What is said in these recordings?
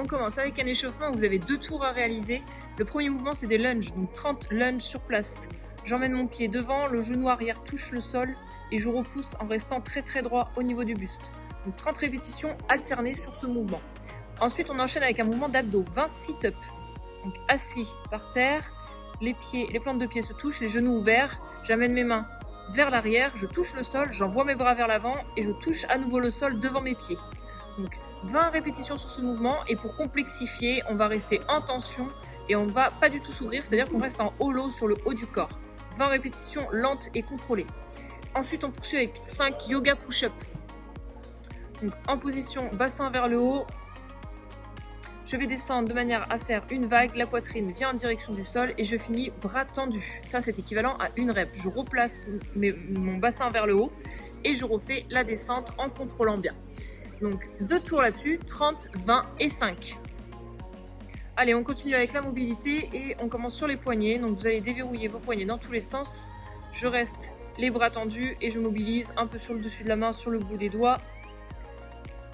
on commence avec un échauffement où vous avez 2 tours à réaliser. Le premier mouvement, c'est des lunges, donc 30 lunges sur place. J'emmène mon pied devant, le genou arrière touche le sol et je repousse en restant très droit au niveau du buste. Donc 30 répétitions alternées sur ce mouvement. Ensuite, on enchaîne avec un mouvement d'abdos, 20 sit-up. Donc assis par terre, les plantes de pied se touchent, les genoux ouverts. J'amène mes mains vers l'arrière, je touche le sol, j'envoie mes bras vers l'avant et je touche à nouveau le sol devant mes pieds. Donc 20 répétitions sur ce mouvement et pour complexifier, on va rester en tension et on ne va pas du tout s'ouvrir, c'est-à-dire qu'on reste en hollow sur le haut du corps. 20 répétitions lentes et contrôlées. Ensuite, on poursuit avec 5 yoga push-up. Donc en position bassin vers le haut, je vais descendre de manière à faire une vague, la poitrine vient en direction du sol et je finis bras tendus. Ça, c'est équivalent à une rep. Je replace mon bassin vers le haut et je refais la descente en contrôlant bien. Donc 2 tours là-dessus, 30, 20 et 5. Allez, on continue avec la mobilité et on commence sur les poignets. Donc vous allez déverrouiller vos poignets dans tous les sens. Je reste les bras tendus et je mobilise un peu sur le dessus de la main, sur le bout des doigts,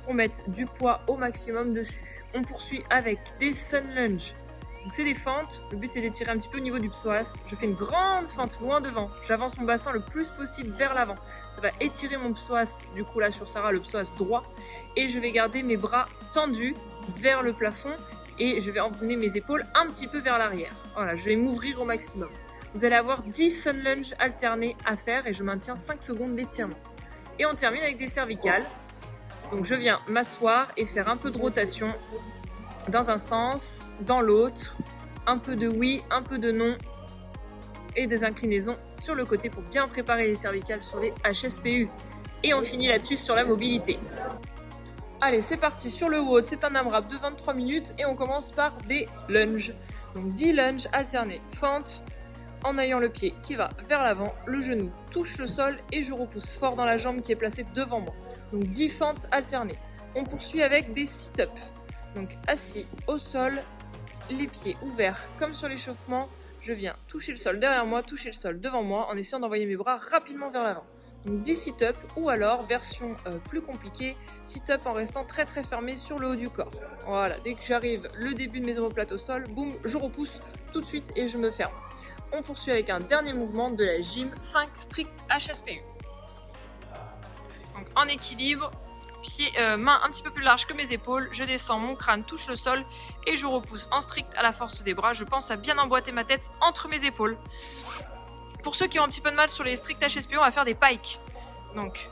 pour mettre du poids au maximum dessus. On poursuit avec des sun lunges. Donc c'est des fentes, le but c'est d'étirer un petit peu au niveau du psoas. Je fais une grande fente loin devant, j'avance mon bassin le plus possible vers l'avant. Ça va étirer mon psoas, du coup là sur Sarah, le psoas droit. Et je vais garder mes bras tendus vers le plafond et je vais emmener mes épaules un petit peu vers l'arrière. Voilà, je vais m'ouvrir au maximum. Vous allez avoir 10 sun lunges alternés à faire et je maintiens 5 secondes d'étirement. Et on termine avec des cervicales. Donc je viens m'asseoir et faire un peu de rotation dans un sens, dans l'autre, un peu de oui, un peu de non et des inclinaisons sur le côté pour bien préparer les cervicales sur les HSPU. Et on finit là-dessus sur la mobilité. Allez, c'est parti sur le WOD, c'est un AMRAP de 23 minutes et on commence par des lunges. Donc 10 lunges alternés, fente en ayant le pied qui va vers l'avant, le genou touche le sol et je repousse fort dans la jambe qui est placée devant moi. Donc 10 fentes alternées. On poursuit avec des sit-up. Donc assis au sol, les pieds ouverts comme sur l'échauffement. Je viens toucher le sol derrière moi, toucher le sol devant moi en essayant d'envoyer mes bras rapidement vers l'avant. Donc 10 sit-up ou alors, version plus compliquée, sit-up en restant très fermé sur le haut du corps. Voilà, dès que j'arrive le début de mes omoplates au sol, boum, je repousse tout de suite et je me ferme. On poursuit avec un dernier mouvement de la gym 5 strict HSPU. Donc en équilibre, main un petit peu plus large que mes épaules, je descends, mon crâne touche le sol et je repousse en strict à la force des bras. Je pense à bien emboîter ma tête entre mes épaules. Pour ceux qui ont un petit peu de mal sur les strict HSPU, on va faire des pikes. Donc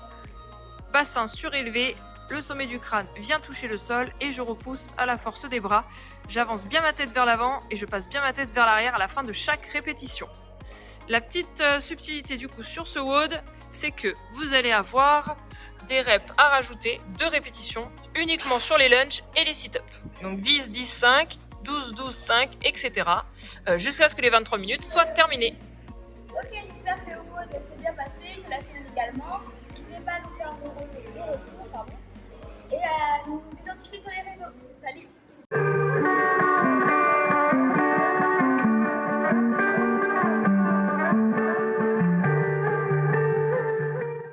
bassin surélevé, le sommet du crâne vient toucher le sol et je repousse à la force des bras. J'avance bien ma tête vers l'avant et je passe bien ma tête vers l'arrière à la fin de chaque répétition. La petite subtilité du coup sur ce WOD, c'est que vous allez avoir des reps à rajouter, 2 répétitions, uniquement sur les lunges et les sit-up. Donc 10, 10, 5, 12, 12, 5, etc. Jusqu'à ce que les 23 minutes soient terminées. Ok, j'espère que le WOD s'est bien passé, que la semaine également. N'hésitez pas à nous faire vos retours, et à nous identifier sur les réseaux. Salut!